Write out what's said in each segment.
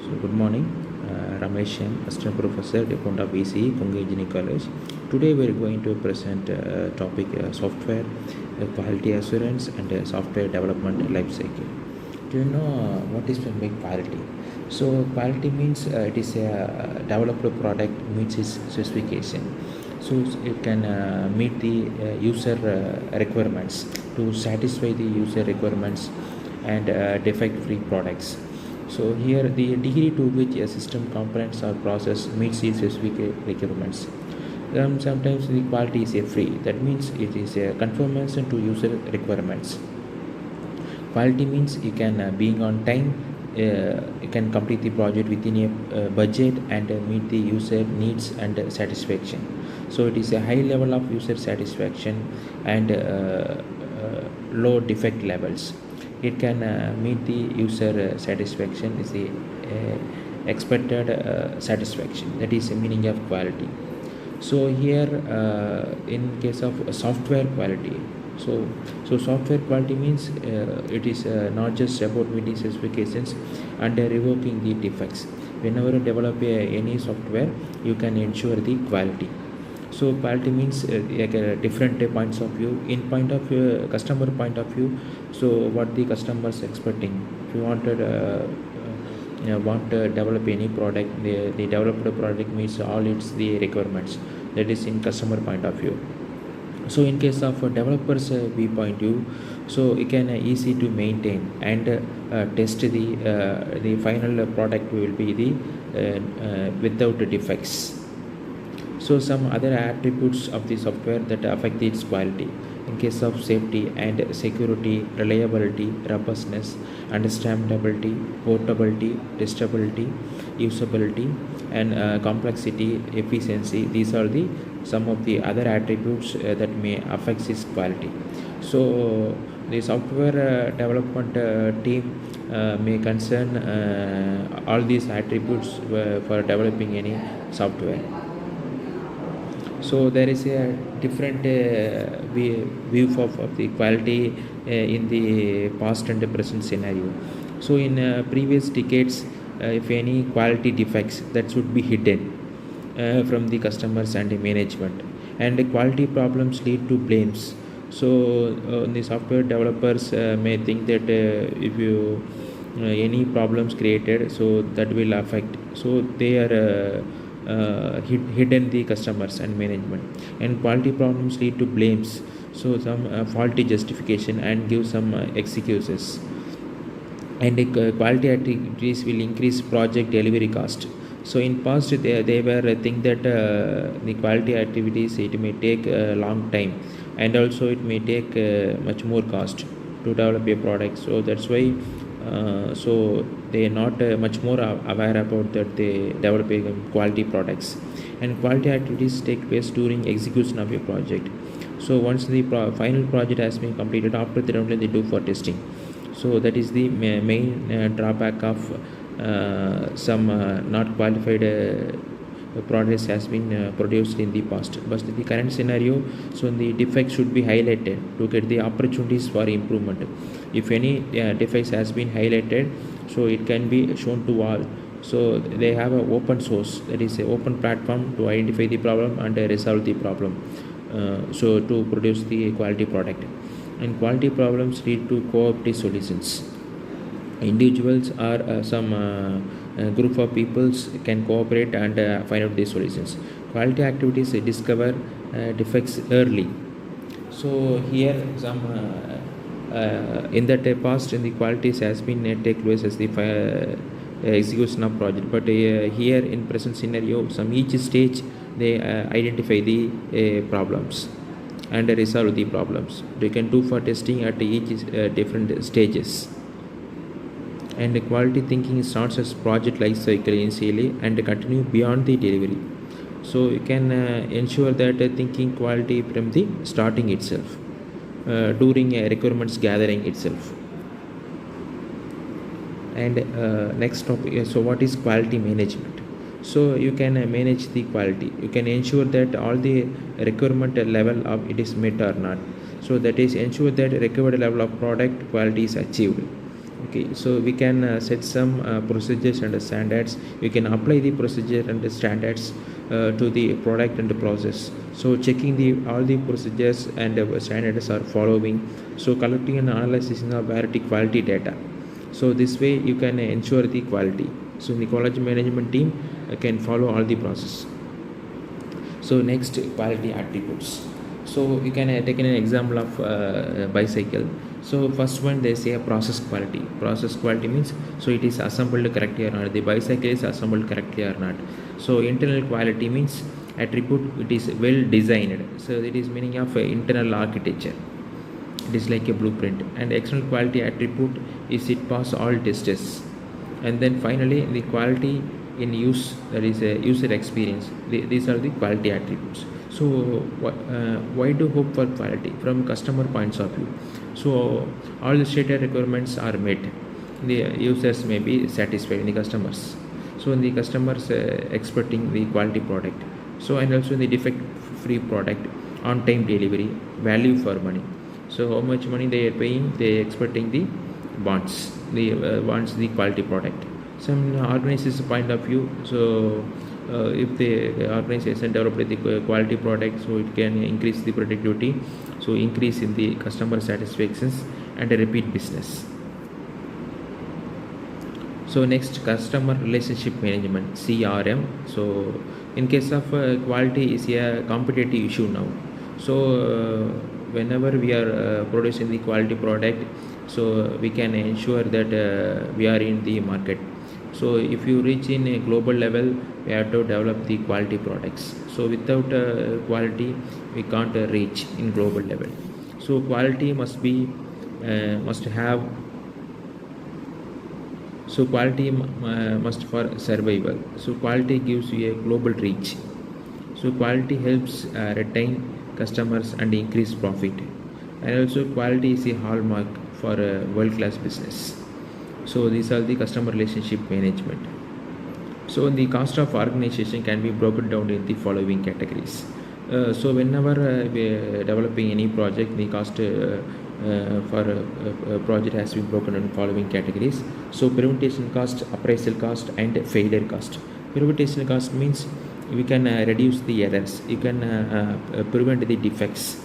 So good morning, Ramesh, Assistant Professor, Department of BCE, Konga Engineering College. Today we are going to present topic software, quality assurance and software development life cycle. Do you know what is mean quality? So quality means it is a developed product meets its specification. So it can meet the user requirements to satisfy the user requirements and defect-free products. So here the degree to which a system components or process meets these specific requirements. Sometimes the quality is a free. That means it is a conformation to user requirements. Quality means you can being on time, you can complete the project within a budget and meet the user needs and satisfaction. So it is a high level of user satisfaction and low defect levels. It can meet the user satisfaction is the expected satisfaction. That is the meaning of quality. So here in case of software quality, so software quality means it is not just about meeting specifications and revoking the defects. Whenever you develop any software, you can ensure the quality. So quality means different points of view. In point of view, customer point of view, so what the customer is expecting. If you want to develop any product, the developed product meets all its the requirements. That is in customer point of view. So in case of developers viewpoint view, so it can easy to maintain and test the final product will be the without defects. So some other attributes of the software that affect its quality in case of safety and security, reliability, robustness, understandability, portability, testability, usability, and complexity, efficiency. These are the some of the other attributes that may affect its quality. So the software development team may concern all these attributes for developing any software. So there is a different view of the quality in the past and the present scenario. So in previous decades, if any quality defects, that should be hidden from the customers and the management, and the quality problems lead to blames. So the software developers may think that if you any problems created, so that will affect. So they are hidden the customers and management, and quality problems lead to blames, so some faulty justification and give some excuses, and quality activities will increase project delivery cost. So in past they were think that the quality activities it may take a long time, and also it may take much more cost to develop a product. So that's why so they are not much more aware about that they developing quality products, and quality activities take place during execution of a project. So once the final project has been completed, after that only they do for testing. So that is the main drawback of some not qualified products has been produced in the past. But the current scenario, so the defects should be highlighted to get the opportunities for improvement. If any defects has been highlighted, so it can be shown to all. So they have an open source, that is an open platform to identify the problem and resolve the problem. So to produce the quality product, and quality problems lead to cooperative solutions. Individuals or some group of peoples can cooperate and find out the solutions. Quality activities discover defects early. So here some in that past in the qualities has been take place as the execution of project, but here in present scenario, some each stage they identify the problems and resolve the problems. They can do for testing at each different stages. And quality thinking starts as project life cycle initially and continue beyond the delivery. So you can ensure that thinking quality from the starting itself, during requirements gathering itself. And next topic, so what is quality management? So you can manage the quality. You can ensure that all the requirement level of it is met or not. So that is ensure that required level of product quality is achieved. Okay, so we can set some procedures and standards. We can apply the procedure and the standards to the product and the process. So checking the all the procedures and standards are following. So collecting and analyzing the variety quality data. So this way you can ensure the quality. So the quality management team can follow all the process. So next, quality attributes. So you can take an example of bicycle. So first one, they say a process quality. Process quality means so it is assembled correctly or not. The bicycle is assembled correctly or not. So internal quality means attribute it is well designed. So it is meaning of internal architecture. It is like a blueprint. And external quality attribute is it pass all tests. And then finally the quality in use, that is a user experience. These are the quality attributes. So why do hope for quality from customer points of view? So all the stated requirements are met, the users may be satisfied, the customers. So the customers expecting the quality product. So and also the defect free product, on time delivery, value for money. So how much money they are paying, they are expecting the wants the quality product. Some organization's point of view, so if the organization develop the quality product, so it can increase the productivity, so increase in the customer satisfactions and a repeat business. So next, customer relationship management, CRM. So in case of quality is a competitive issue now. So whenever we are producing the quality product, so we can ensure that we are in the market. So if you reach in a global level, we have to develop the quality products. So without quality, we can't reach in global level. So quality must have. So quality must for survival. So quality gives you a global reach. So quality helps retain customers and increase profit. And also quality is a hallmark for a world-class business. So these are the customer relationship management. So the cost of organization can be broken down in the following categories. So whenever we are developing any project, the cost for a project has been broken down in following categories. So prevention cost, appraisal cost, and failure cost. Prevention cost means we can reduce the errors, you can prevent the defects.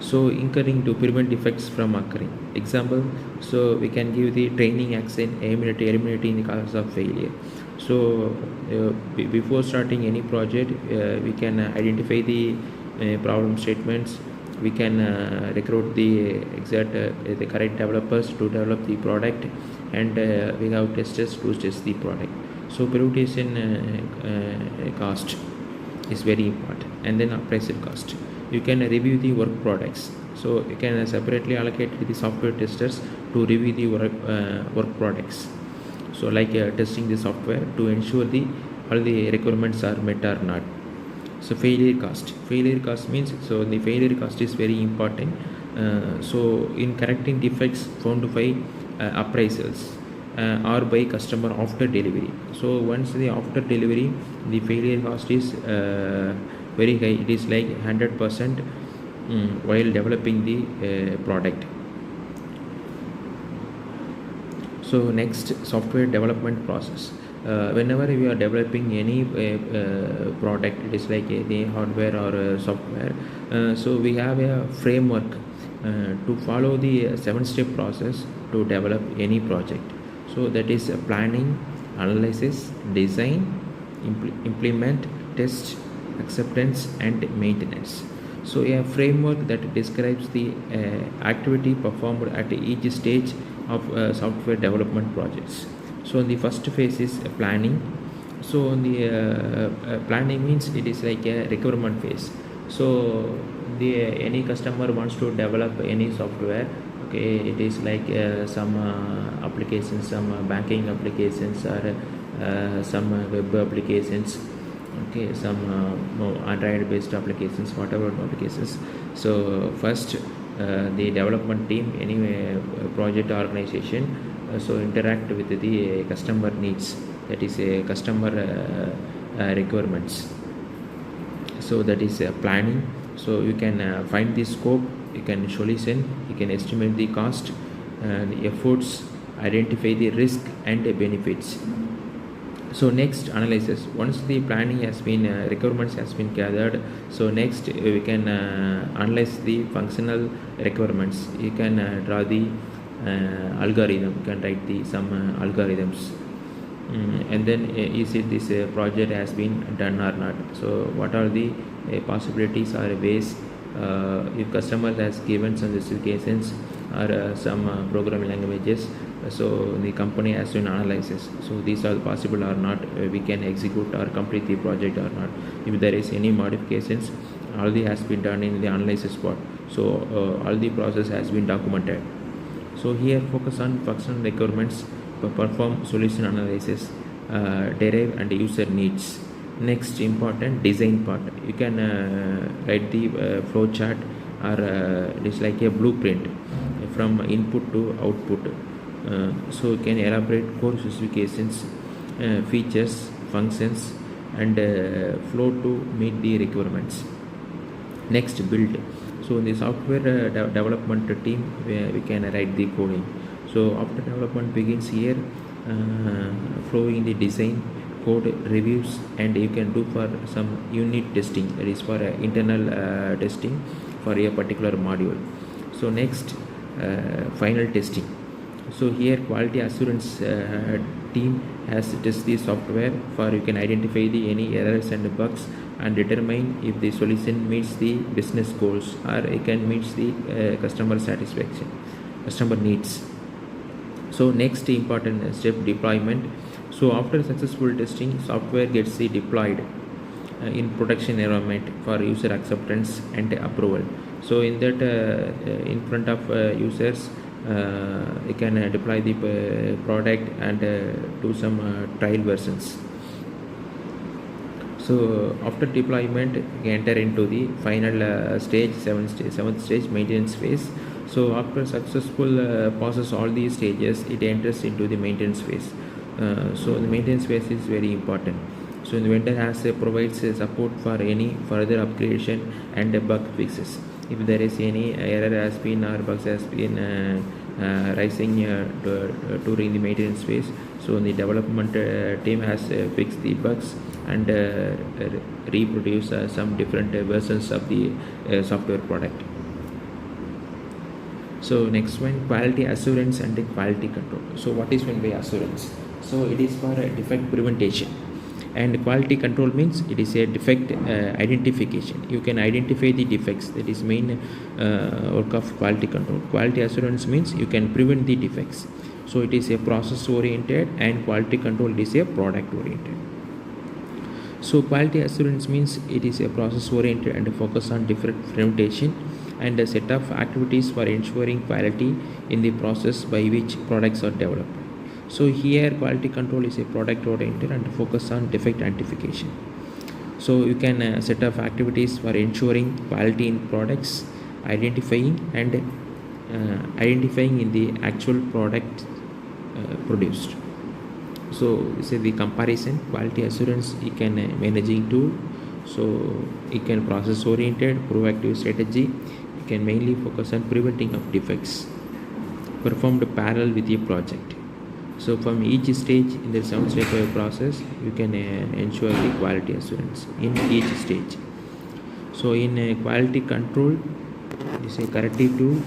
So incurring to prevent defects from occurring. Example, so we can give the training action eliminating the cause of failure. So before starting any project, we can identify the problem statements. We can recruit the the correct developers to develop the product, and we have testers to test the product. So prevention cost is very important. And then appraisal cost. You can review the work products. So you can separately allocate the software testers to review the work products. So like testing the software to ensure all the requirements are met or not. So failure cost. Failure cost means, so the failure cost is very important. So in correcting defects found by appraisals or by customer after delivery. So once the after delivery, the failure cost is very high. It is like 100% while developing the product. So next, software development process. Whenever we are developing any product, it is like any hardware or software. So we have a framework to follow the 7-step process to develop any project. So that is planning, analysis, design, implement, test, acceptance, and maintenance. So a framework that describes the activity performed at each stage of software development projects. So the first phase is planning. So the planning means it is like a requirement phase. So any customer wants to develop any software. Okay, it is like some applications, some banking applications, or some web applications. Okay, some Android based applications, whatever applications. So first the development team, any project organization, so interact with the customer needs, that is a customer requirements. So that is planning. So you can find the scope, you can solution, you can estimate the cost, efforts, identify the risk and benefits. So next analysis, once the planning has been requirements has been gathered, so next we can analyze the functional requirements. You can draw the algorithm, you can write the some algorithms. And then is it this project has been done or not. So what are the possibilities or ways if customer has given some specifications or some programming languages, so the company has to analyze this. So these are possible or not, we can execute or complete the project or not. If there is any modifications, all the has been done in the analysis part. So all the process has been documented. So here focus on functional requirements, perform solution analysis, derive and user needs. Next important design part, you can write the flow chart or it is like a blueprint from input to output. So you can elaborate core specifications, features, functions and flow to meet the requirements. Next build. So in the software development team we can write the coding. So after development begins here, flowing the design, code reviews, and you can do for some unit testing, that is for internal testing for a particular module. So next final testing. So here quality assurance team has tested the software for you can identify the any errors and bugs and determine if the solution meets the business goals or it can meet the customer satisfaction, customer needs. So next important step, deployment. So after successful testing, software gets deployed in production environment for user acceptance and approval. So in that in front of users, you can deploy the product and do some trial versions. So after deployment, you enter into the final stage, seventh stage, maintenance phase. So after successful passes all these stages, it enters into the maintenance phase. So the maintenance phase is very important. So the vendor has provides support for any further upgradation and bug fixes. If there is any error has been or bugs has been rising during the maintenance phase, so the development team has fixed the bugs and reproduce some different versions of the software product. So next one, quality assurance and quality control. So what is meant by assurance? So it is for defect prevention, and quality control means it is a defect identification. You can identify the defects, that is main work of quality control. Quality assurance means you can prevent the defects. So it is a process oriented and quality control is a product oriented. So quality assurance means it is a process oriented and focus on different prevention and a set of activities for ensuring quality in the process by which products are developed. So here quality control is a product oriented and focus on defect identification. So you can set up activities for ensuring quality in products, identifying in the actual product produced. So this is the comparison. Quality assurance you can managing tool. So it can process oriented proactive strategy. You can mainly focus on preventing of defects performed parallel with your project. So from each stage in the 7-step process, you can ensure the quality assurance in each stage. So in quality control, this is a corrective tool,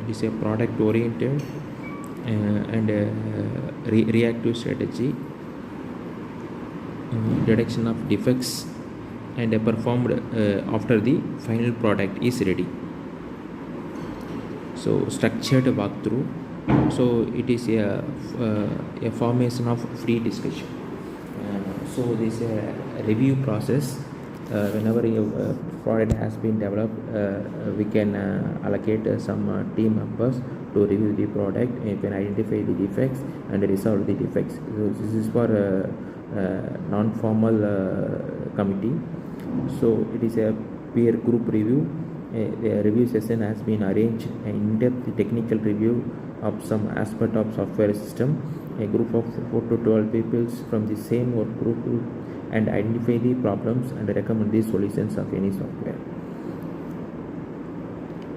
this is a product oriented and reactive strategy, detection of defects and performed after the final product is ready. So structured walkthrough. So it is a formation of free discussion. So this review process, whenever a product has been developed, we can allocate some team members to review the product. You can identify the defects and resolve the defects. So this is for non-formal committee. So it is a peer group review. A review session has been arranged, an in-depth technical review of some aspect of software system. A group of 4 to 12 people from the same work group and identify the problems and recommend the solutions of any software.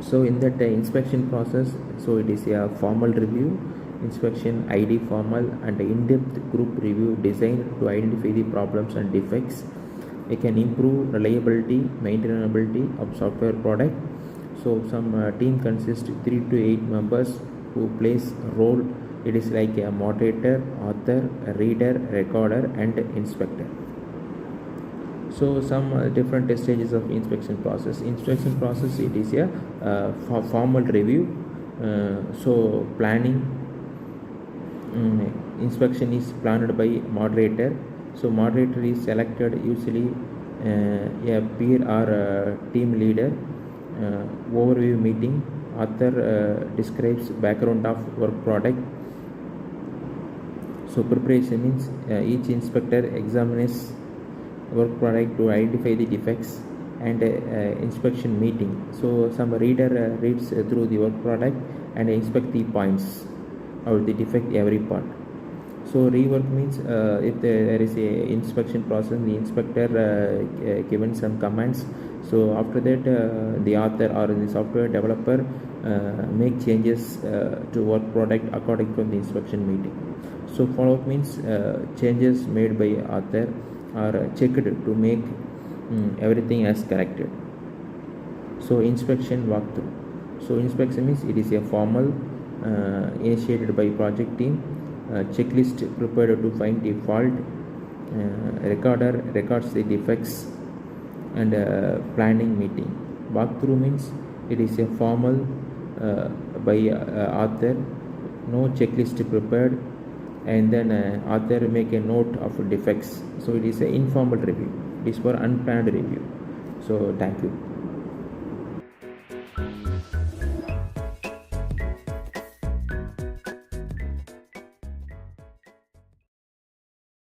So in that inspection process, so it is a formal review, inspection ID formal, and in-depth group review designed to identify the problems and defects. It can improve reliability, maintainability of software product. So some team consists 3 to 8 members who plays a role. It is like a moderator, author, a reader, recorder, and inspector. So some different stages of inspection process. Inspection process, it is a formal review. So planning, inspection is planned by moderator. So moderator is selected usually a peer or team leader. Overview meeting, author describes background of work product. So preparation means each inspector examines work product to identify the defects, and inspection meeting. So some reader reads through the work product and inspect the points or the defect every part. So rework means if there is a inspection process, the inspector given some commands. So after that the author or the software developer make changes to work product according to the inspection meeting. So follow up means changes made by author are checked to make everything as corrected. So inspection walkthrough. So inspection means it is a formal initiated by project team. Checklist prepared to find the fault. Recorder records the defects, and planning meeting. Walkthrough means it is a formal by author. No checklist prepared, and then author make a note of defects. So it is an informal review. It is for unplanned review. So thank you.